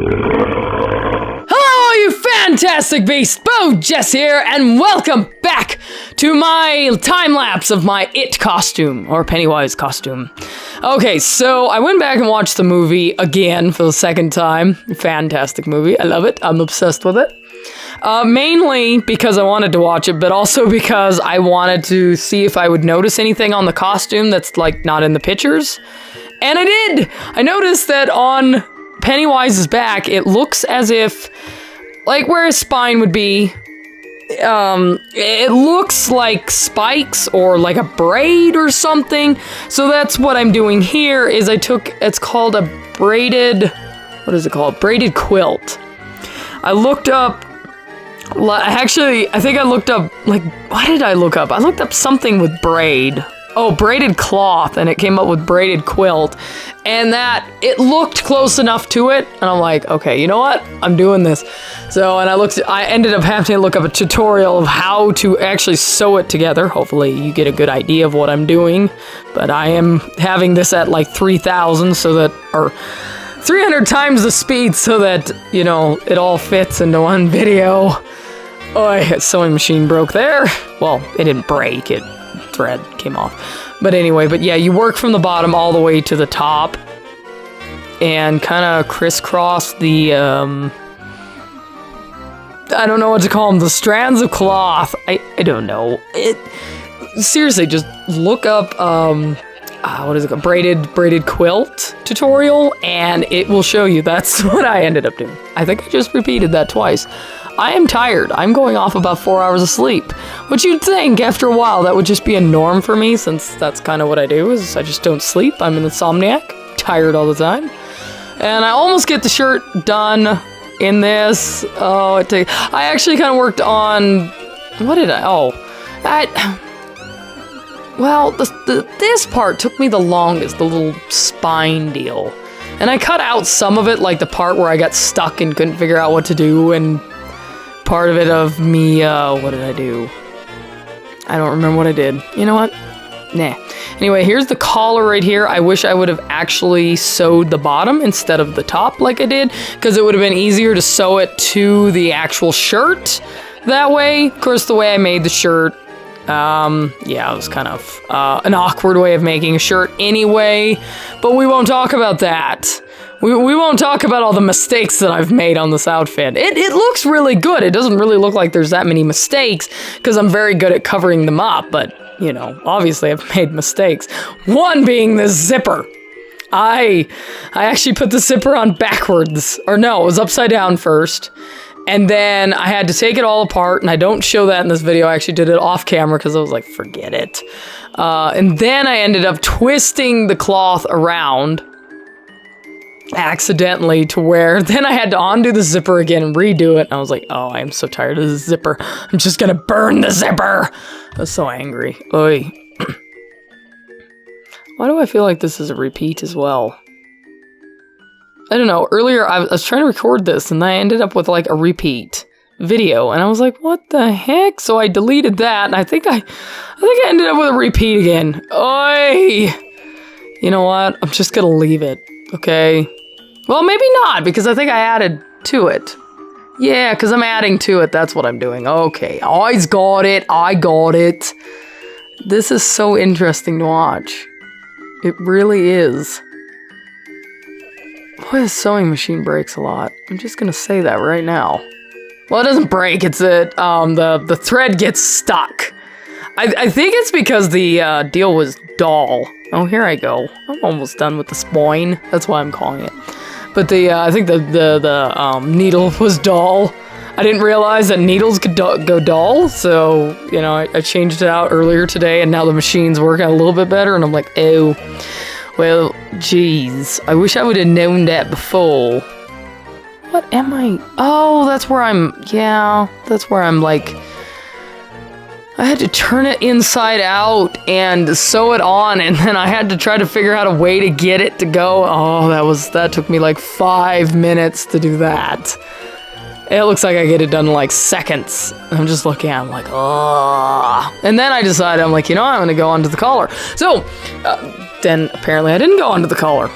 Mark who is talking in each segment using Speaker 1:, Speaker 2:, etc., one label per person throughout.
Speaker 1: Hello, you fantastic beasts! BoJess here, and welcome back to my time-lapse of my It costume, or Pennywise costume. Okay, so I went back and watched the movie again for the second time. Fantastic movie. I love it. I'm obsessed with it. Mainly because I wanted to watch it, but also because I wanted to see if I would notice anything on the costume that's, like, not in the pictures. And I did! I noticed that on Pennywise's back, it looks as if, like, where his spine would be, it looks like spikes or like a braid or something. So that's what I'm doing here, is it's called a braided, what is it called? Braided quilt. I looked up, actually, I think I looked up, like, what did I look up? I looked up something with braid. Oh, braided cloth, and it came up with braided quilt, and that, it looked close enough to it, and I'm like, okay, you know what? I'm doing this. So, and I ended up having to look up a tutorial of how to actually sew it together. Hopefully you get a good idea of what I'm doing, but I am having this at like 3,000 so that, or 300 times the speed so that, you know, it all fits into one video. Oh, sewing machine broke there. Well, it didn't break, thread came off. But anyway, but yeah, you work from the bottom all the way to the top and kind of crisscross the, I don't know what to call them, the strands of cloth. I don't know. Seriously, just look up, what is it called? Braided quilt tutorial, and it will show you. That's what I ended up doing. I think I just repeated that twice. I am tired. I'm going off about 4 hours of sleep, which you'd think after a while that would just be a norm for me, since that's kind of what I do, is I just don't sleep. I'm an insomniac, tired all the time. And I almost get the shirt done in this. Oh, I actually kind of worked on, what did I, well, this part took me the longest, the little spine deal. And I cut out some of it, like the part where I got stuck and couldn't figure out what to do, and part of it of me, what did I do? I don't remember what I did. You know what? Nah. Anyway, here's the collar right here. I wish I would have actually sewed the bottom instead of the top like I did, because it would have been easier to sew it to the actual shirt that way. Of course, the way I made the shirt, yeah, it was kind of an awkward way of making a shirt anyway, but we won't talk about that. We won't talk about all the mistakes that I've made on this outfit. It looks really good. It doesn't really look like there's that many mistakes, because I'm very good at covering them up, but, you know, obviously I've made mistakes. One being this zipper. I actually put the zipper on backwards. Or no, it was upside down first. And then I had to take it all apart, and I don't show that in this video. I actually did it off camera because I was like, forget it. And then I ended up twisting the cloth around accidentally to where then I had to undo the zipper again and redo it. And I was like, oh, I am so tired of this zipper. I'm just gonna burn the zipper. I was so angry. Oy. Why do I feel like this is a repeat as well? I don't know. Earlier, I was trying to record this, and I ended up with, like, a repeat video, and I was like, what the heck? So I deleted that, and I think I ended up with a repeat again. Oi! You know what? I'm just gonna leave it, okay? Well, maybe not, because I think I added to it. Yeah, because I'm adding to it. That's what I'm doing. Okay. I got it. I got it. This is so interesting to watch. It really is. Boy, the sewing machine breaks a lot. I'm just gonna say that right now. Well, it doesn't break, it's that the thread gets stuck. I think it's because the deal was dull. Oh, here I go. I'm almost done with the spine. That's why I'm calling it. But I think the needle was dull. I didn't realize that needles could go dull, so, you know, I changed it out earlier today, and now the machine's working a little bit better, and I'm like, oh. Well, geez, I wish I would have known that before. What am I? Oh, that's where I'm like, I had to turn it inside out and sew it on, and then I had to try to figure out a way to get it to go. Oh, that took me like 5 minutes to do that. It looks like I get it done in like seconds. I'm just looking at it, I'm like, oh. And then I decided, I'm like, you know, I'm gonna go onto the collar. So, then apparently I didn't go onto the collar.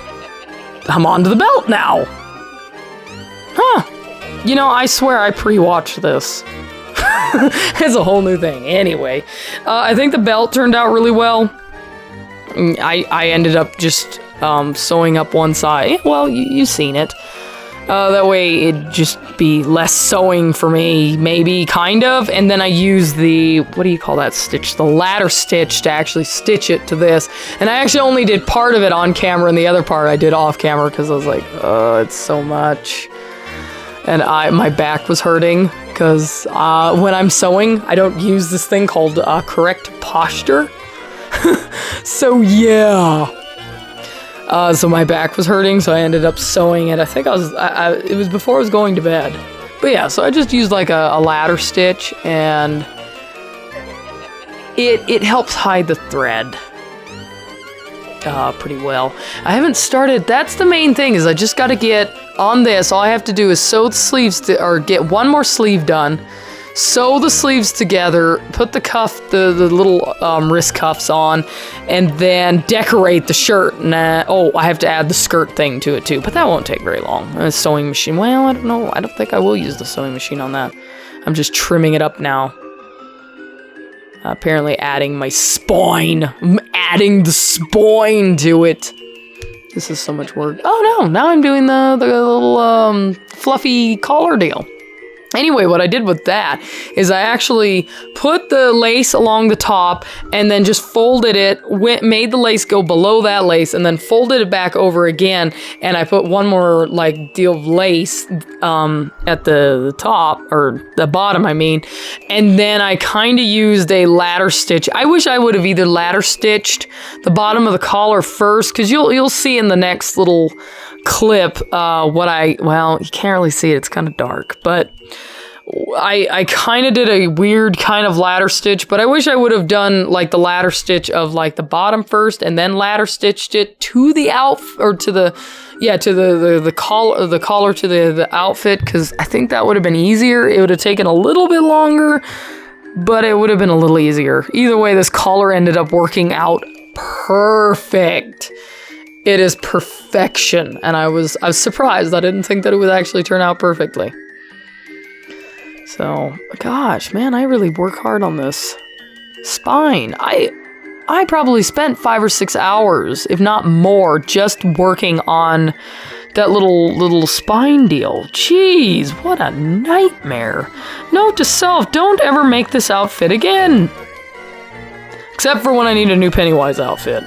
Speaker 1: I'm onto the belt now. You know, I swear I pre-watched this. It's a whole new thing. Anyway, I think the belt turned out really well. I ended up just sewing up one side. Well, you've seen it. That way it'd just be less sewing for me, maybe, kind of. And then I use the, what do you call that stitch? The ladder stitch to actually stitch it to this. And I actually only did part of it on camera, and the other part I did off camera because I was like, oh, it's so much. And my back was hurting because when I'm sewing, I don't use this thing called correct posture. So yeah. So my back was hurting, so I ended up sewing it. I think it was before I was going to bed. But yeah, so I just used like a ladder stitch, and it helps hide the thread pretty well. I haven't started, that's the main thing, is I just got to get on this. All I have to do is sew the sleeves, or get one more sleeve done, sew the sleeves together, put the cuff, the little wrist cuffs on, and then decorate the shirt. Oh, I have to add the skirt thing to it too, but that won't take very long. A sewing machine, well, I don't know. I don't think I will use the sewing machine on that. I'm just trimming it up now. Apparently adding my spine. I'm adding the spine to it. This is so much work. Oh no, now I'm doing the little fluffy collar deal. Anyway, what I did with that is I actually put the lace along the top and then just folded it, made the lace go below that lace, and then folded it back over again, and I put one more like deal of lace at the top, or the bottom I mean, and then I kind of used a ladder stitch. I wish I would have either ladder stitched the bottom of the collar first, because you'll see in the next little clip well, you can't really see it, it's kind of dark, but I kind of did a weird kind of ladder stitch, but I wish I would have done like the ladder stitch of like the bottom first and then ladder stitched it to the the collar to the outfit, because I think that would have been easier. It would have taken a little bit longer, but it would have been a little easier. Either way, this collar ended up working out perfect. It is perfection, and I was surprised. I didn't think that it would actually turn out perfectly. So, gosh, man, I really work hard on this spine. I probably spent 5 or 6 hours, if not more, just working on that little spine deal. Jeez, what a nightmare. Note to self, don't ever make this outfit again. Except for when I need a new Pennywise outfit.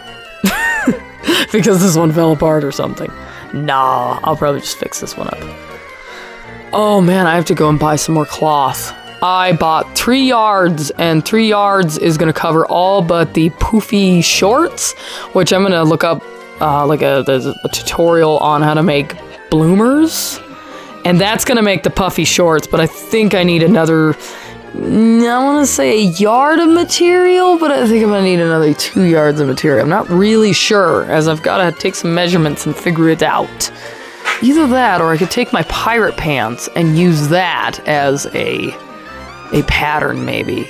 Speaker 1: Because this one fell apart or something. Nah, I'll probably just fix this one up. Oh man, I have to go and buy some more cloth. I bought 3 yards, and 3 yards is gonna cover all but the poofy shorts, which I'm gonna look up there's a tutorial on how to make bloomers, and that's gonna make the puffy shorts, but I think I need another, I want to say a yard of material, but I think I'm gonna need another 2 yards of material. I'm not really sure, as I've got to take some measurements and figure it out. Either that, or I could take my pirate pants and use that as a pattern, maybe.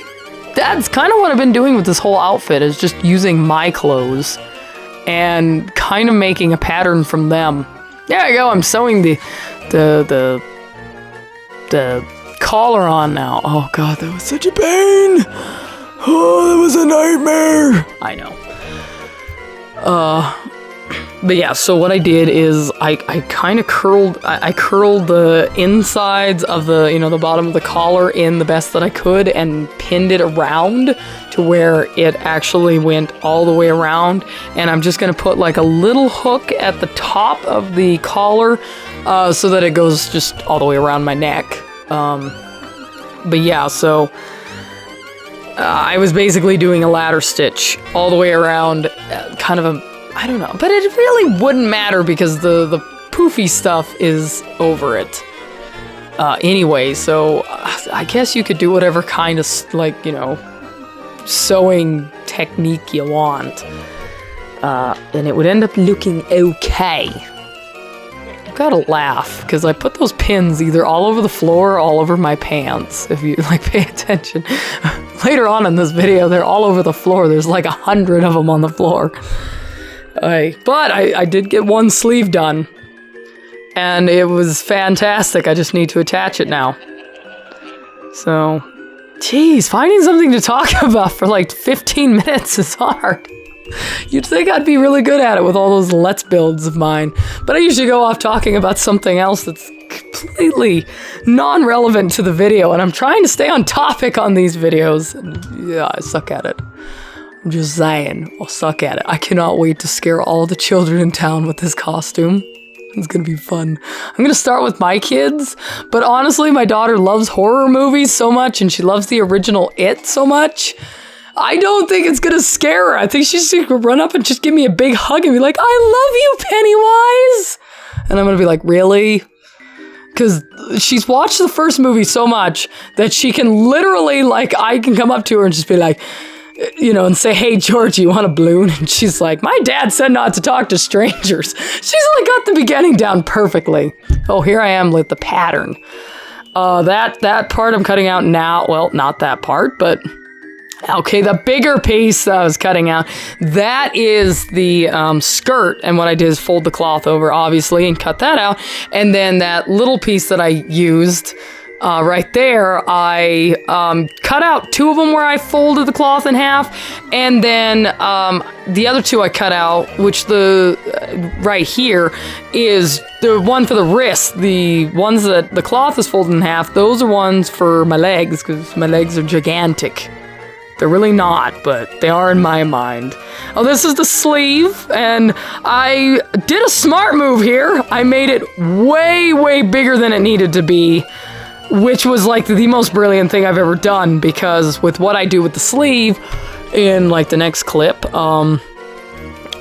Speaker 1: That's kind of what I've been doing with this whole outfit, is just using my clothes and kind of making a pattern from them. There I go, I'm sewing the collar on now. Oh god, that was such a pain. Oh, that was a nightmare. I know. But yeah, so what I did is I kind of curled the insides of the bottom of the collar in the best that I could, and pinned it around to where it actually went all the way around. And I'm just gonna put like a little hook at the top of the collar, so that it goes just all the way around my neck. But yeah, so I was basically doing a ladder stitch all the way around, kind of I don't know, but it really wouldn't matter because the poofy stuff is over it. Anyway, so I guess you could do whatever kind of, sewing technique you want. And it would end up looking okay. I've gotta laugh, because I put those pins either all over the floor or all over my pants, if you, pay attention. Later on in this video, they're all over the floor. There's 100 of them on the floor. But I did get one sleeve done, and it was fantastic. I just need to attach it now. So, geez, finding something to talk about for like 15 minutes is hard. You'd think I'd be really good at it with all those Let's Builds of mine, but I usually go off talking about something else that's completely non-relevant to the video, and I'm trying to stay on topic on these videos. And yeah, I suck at it. I'm just saying, I'll suck at it. I cannot wait to scare all the children in town with this costume. It's gonna be fun. I'm gonna start with my kids, but honestly, my daughter loves horror movies so much, and she loves the original It so much. I don't think it's gonna scare her. I think she's gonna run up and just give me a big hug and be like, I love you, Pennywise! And I'm gonna be like, really? Because she's watched the first movie so much that she can literally, like, I can come up to her and just be like, you know, and say, hey, George, you want a balloon? And she's like, my dad said not to talk to strangers. She's like got the beginning down perfectly. Oh, here I am with the pattern. That part I'm cutting out now. Well, not that part, but okay, the bigger piece that I was cutting out, that is the skirt. And what I did is fold the cloth over, obviously, and cut that out. And then that little piece that I used right there, I cut out 2 of them where I folded the cloth in half, and then the other 2 I cut out, which right here is the one for the wrist. The ones that the cloth is folded in half, those are ones for my legs, because my legs are gigantic. They're really not, but they are in my mind. Oh, this is the sleeve, and I did a smart move here. I made it way, way bigger than it needed to be, which was like the most brilliant thing I've ever done, because with what I do with the sleeve in like the next clip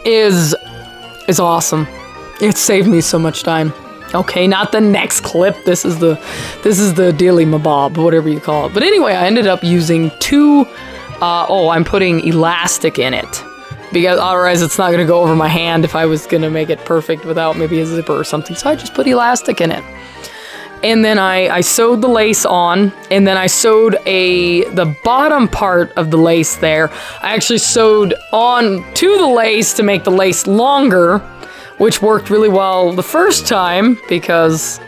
Speaker 1: is awesome. It saved me so much time. Okay, not the next clip. This is the dealy mabob, whatever you call it. But anyway, I ended up using 2 I'm putting elastic in it, because otherwise it's not going to go over my hand if I was going to make it perfect without maybe a zipper or something. So I just put elastic in it. And then I sewed the lace on, and then I sewed the bottom part of the lace there. I actually sewed on to the lace to make the lace longer, which worked really well the first time because,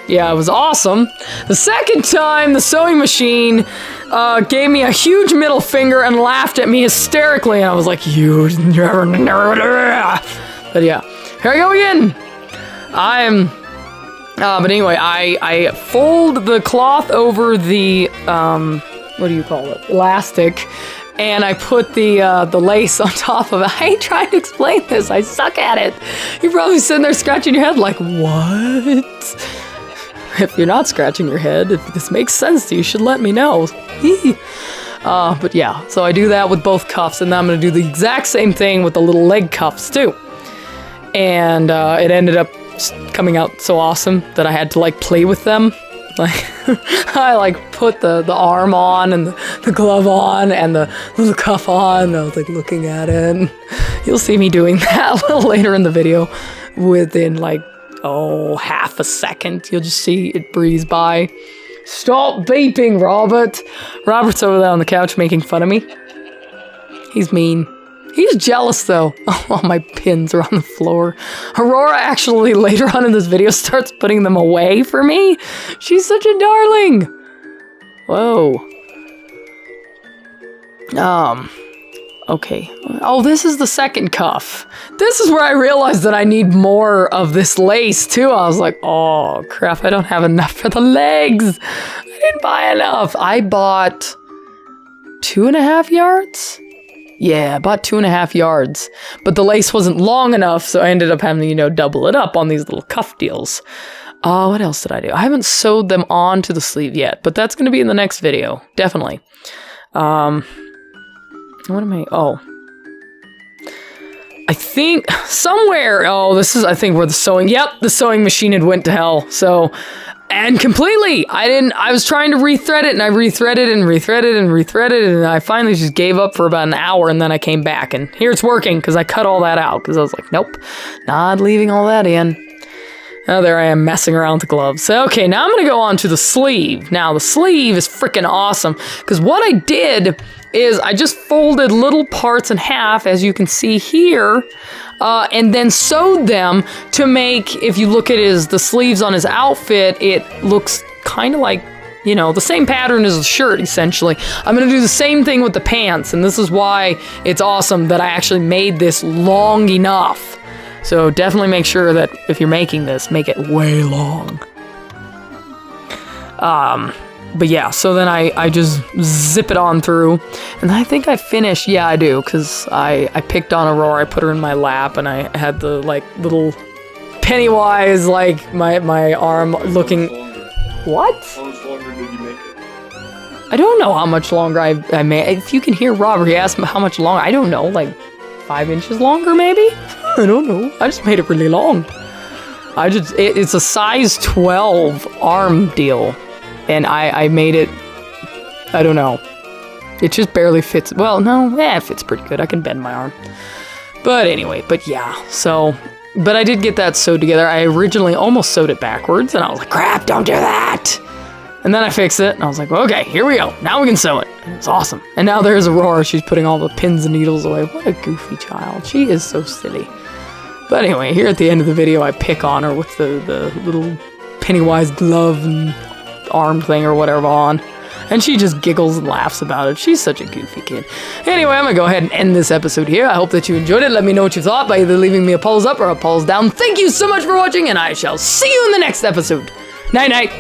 Speaker 1: yeah, it was awesome. The second time, the sewing machine gave me a huge middle finger and laughed at me hysterically, and I was like, you never. But yeah, here I go again. But anyway, I fold the cloth over the, what do you call it? Elastic, and I put the lace on top of it. I ain't trying to explain this. I suck at it. You're probably sitting there scratching your head like, what? If you're not scratching your head, if this makes sense to you, should let me know. But yeah, so I do that with both cuffs, and then I'm going to do the exact same thing with the little leg cuffs too. And it ended up coming out so awesome that I had to like play with them. Like I like put the arm on and the glove on and the little cuff on, and I was like looking at it. And you'll see me doing that a little later in the video within like half a second. You'll just see it breeze by. Stop beeping, Robert. Robert's over there on the couch making fun of me. He's mean. He's jealous, though. All my pins are on the floor. Aurora actually, later on in this video, starts putting them away for me. She's such a darling. Whoa. Okay. Oh, this is the second cuff. This is where I realized that I need more of this lace, too. I was like, oh, crap, I don't have enough for the legs. I didn't buy enough. I bought 2.5 yards? Yeah, about 2.5 yards. But the lace wasn't long enough, so I ended up having to, double it up on these little cuff deals. What else did I do? I haven't sewed them onto the sleeve yet, but that's going to be in the next video. Definitely. What am I? Oh. I think somewhere, this is, I think, where the sewing, the sewing machine had went to hell, so, and completely, I was trying to rethread it, and I rethreaded it, and I finally just gave up for about an hour, and then I came back, and here it's working, because I cut all that out, because I was like, nope, not leaving all that in. Oh, there I am messing around with the gloves. So, okay, now I'm going to go on to the sleeve. Now, the sleeve is freaking awesome, because what I did is I just folded little parts in half, as you can see here, and then sewed them to make, if you look at the sleeves on his outfit, it looks kind of like, you know, the same pattern as the shirt, essentially. I'm going to do the same thing with the pants, and this is why it's awesome that I actually made this long enough. So definitely make sure that if you're making this, make it way long. But yeah, so then I just zip it on through, and I think I finished, yeah I do, because I picked on Aurora, I put her in my lap, and I had the, like, little Pennywise, like, my arm looking... What?
Speaker 2: How much longer did you make it?
Speaker 1: I don't know how much longer I made. If you can hear Robert, he asked me how much longer. I don't know, like 5 inches longer maybe? I don't know. I just made it really long. It's a size 12 arm deal. And I made it, I don't know. It just barely fits. Well, no, it fits pretty good. I can bend my arm. But anyway, but yeah, so... But I did get that sewed together. I originally almost sewed it backwards, and I was like, crap, don't do that! And then I fixed it, and I was like, okay, here we go. Now we can sew it. And it's awesome. And now there's Aurora. She's putting all the pins and needles away. What a goofy child. She is so silly. But anyway, here at the end of the video, I pick on her with the little Pennywise glove and arm thing or whatever on. And she just giggles and laughs about it. She's such a goofy kid. Anyway, I'm going to go ahead and end this episode here. I hope that you enjoyed it. Let me know what you thought by either leaving me a thumbs up or a thumbs down. Thank you so much for watching, and I shall see you in the next episode. Night-night.